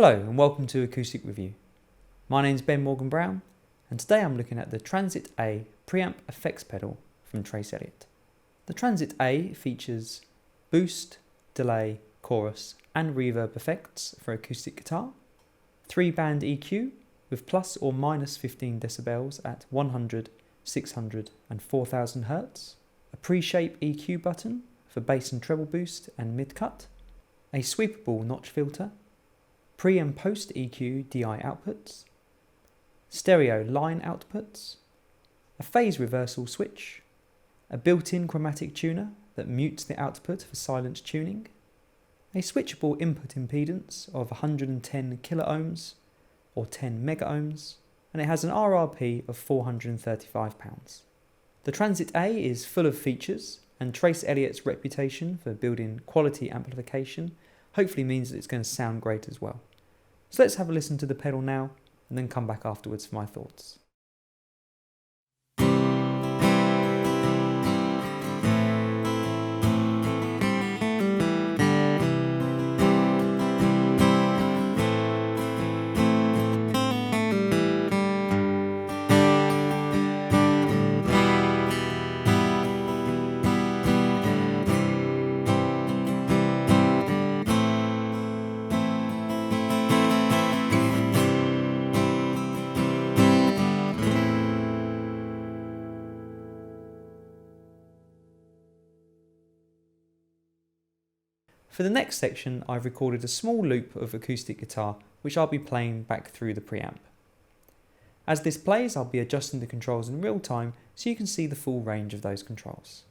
Hello and welcome to Acoustic Review. My name's Ben Morgan Brown and today I'm looking at the Transit-A preamp effects pedal from Elliot. The Transit-A features boost, delay, chorus and reverb effects for acoustic guitar, 3-band EQ with plus or minus 15 decibels at 100, 600 and 4000 Hz, a pre-shape EQ button for bass and treble boost and mid-cut, a sweepable notch filter, pre and post EQ DI outputs, stereo line outputs, a phase reversal switch, a built-in chromatic tuner that mutes the output for silent tuning, a switchable input impedance of 110 kiloohms or 10 megaohms, and it has an RRP of £435. The Transit-A is full of features, and Elliot's reputation for building quality amplification hopefully means that it's going to sound great as well. So let's have a listen to the pedal now and then come back afterwards for my thoughts. For the next section, I've recorded a small loop of acoustic guitar which I'll be playing back through the preamp. As this plays, I'll be adjusting the controls in real time so you can see the full range of those controls.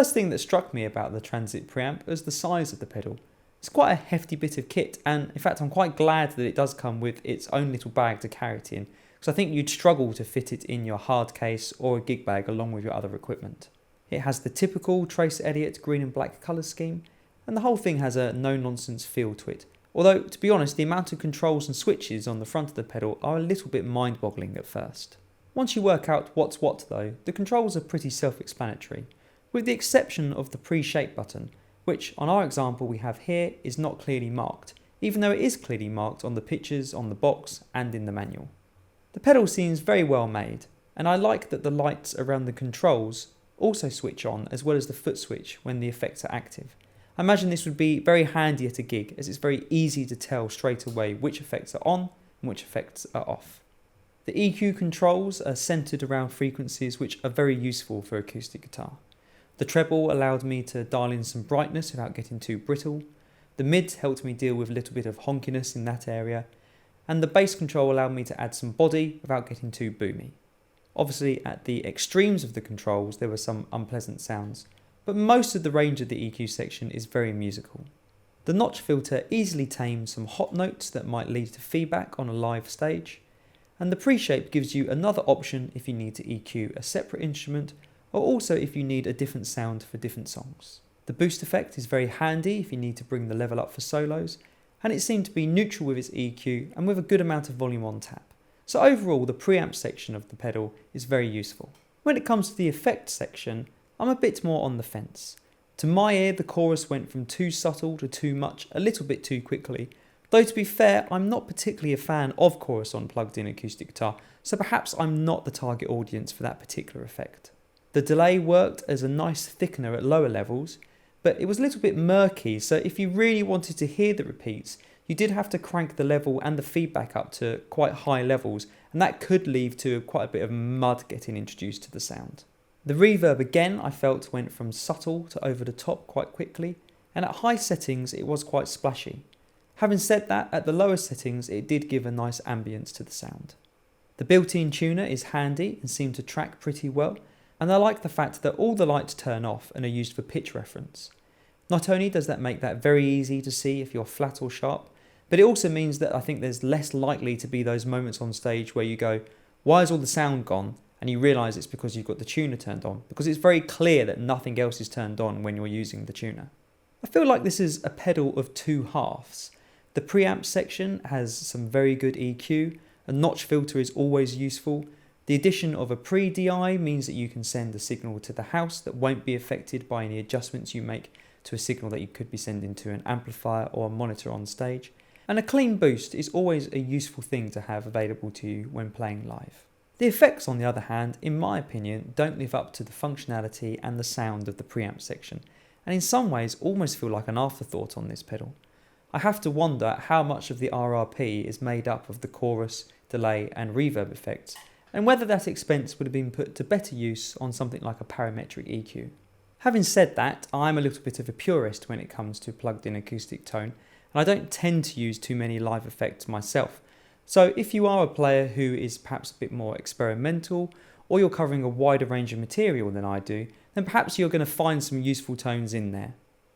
first thing that struck me about the Transit preamp was the size of the pedal. It's quite a hefty bit of kit, and in fact I'm quite glad that it does come with its own little bag to carry it in, because I think you'd struggle to fit it in your hard case or a gig bag along with your other equipment. It has the typical Trace-Elliot green and black colour scheme, and the whole thing has a no-nonsense feel to it. Although, to be honest, the amount of controls and switches on the front of the pedal are a little bit mind-boggling at first. Once you work out what's what though, the controls are pretty self-explanatory, with the exception of the pre-shape button, which on our example we have here is not clearly marked, even though it is clearly marked on the pictures on the box and in the manual. The pedal seems very well made, and I like that the lights around the controls also switch on as well as the foot switch when the effects are active. I imagine this would be very handy at a gig, as it's very easy to tell straight away which effects are on and which effects are off. The EQ controls are centred around frequencies which are very useful for acoustic guitar. The treble allowed me to dial in some brightness without getting too brittle. The mid helped me deal with a little bit of honkiness in that area. And the bass control allowed me to add some body without getting too boomy. Obviously at the extremes of the controls there were some unpleasant sounds, but most of the range of the EQ section is very musical. The notch filter easily tames some hot notes that might lead to feedback on a live stage, and the pre-shape gives you another option if you need to EQ a separate instrument, or also if you need a different sound for different songs. The boost effect is very handy if you need to bring the level up for solos, and it seemed to be neutral with its EQ and with a good amount of volume on tap. So overall the preamp section of the pedal is very useful. When it comes to the effects section, I'm a bit more on the fence. To my ear the chorus went from too subtle to too much a little bit too quickly, though to be fair I'm not particularly a fan of chorus on plugged in acoustic guitar, so perhaps I'm not the target audience for that particular effect. The delay worked as a nice thickener at lower levels, but it was a little bit murky, so if you really wanted to hear the repeats, you did have to crank the level and the feedback up to quite high levels, and that could lead to quite a bit of mud getting introduced to the sound. The reverb again I felt went from subtle to over the top quite quickly, and at high settings it was quite splashy. Having said that, at the lower settings it did give a nice ambience to the sound. The built-in tuner is handy and seemed to track pretty well, and I like the fact that all the lights turn off and are used for pitch reference. Not only does that make that very easy to see if you're flat or sharp, but it also means that I think there's less likely to be those moments on stage where you go, why is all the sound gone? And you realise it's because you've got the tuner turned on, because it's very clear that nothing else is turned on when you're using the tuner. I feel like this is a pedal of two halves. The preamp section has some very good EQ, a notch filter is always useful. The addition of a pre-DI means that you can send a signal to the house that won't be affected by any adjustments you make to a signal that you could be sending to an amplifier or a monitor on stage. And a clean boost is always a useful thing to have available to you when playing live. The effects, on the other hand, in my opinion, don't live up to the functionality and the sound of the preamp section, and in some ways almost feel like an afterthought on this pedal. I have to wonder how much of the RRP is made up of the chorus, delay and reverb effects, and whether that expense would have been put to better use on something like a parametric EQ. Having said that, I'm a little bit of a purist when it comes to plugged in acoustic tone, and I don't tend to use too many live effects myself. So if you are a player who is perhaps a bit more experimental, or you're covering a wider range of material than I do, then perhaps you're going to find some useful tones in there.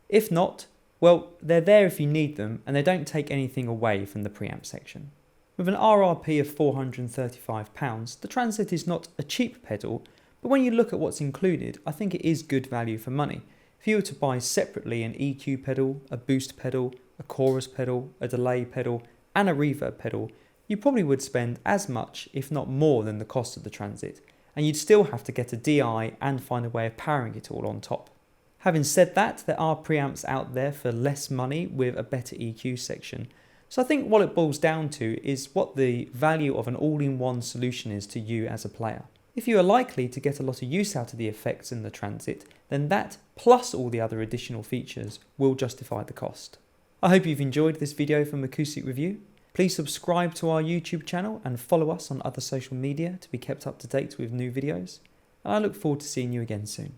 If not, well, they're there if you need them, and they don't take anything away from the preamp section. With an RRP of £435, the Transit is not a cheap pedal, but when you look at what's included, I think it is good value for money. If you were to buy separately an EQ pedal, a boost pedal, a chorus pedal, a delay pedal, and a reverb pedal, you probably would spend as much, if not more, than the cost of the Transit, and you'd still have to get a DI and find a way of powering it all on top. Having said that, there are preamps out there for less money with a better EQ section, so I think what it boils down to is what the value of an all-in-one solution is to you as a player. If you are likely to get a lot of use out of the effects in the Transit, then that, plus all the other additional features, will justify the cost. I hope you've enjoyed this video from Acoustic Review. Please subscribe to our YouTube channel and follow us on other social media to be kept up to date with new videos. And I look forward to seeing you again soon.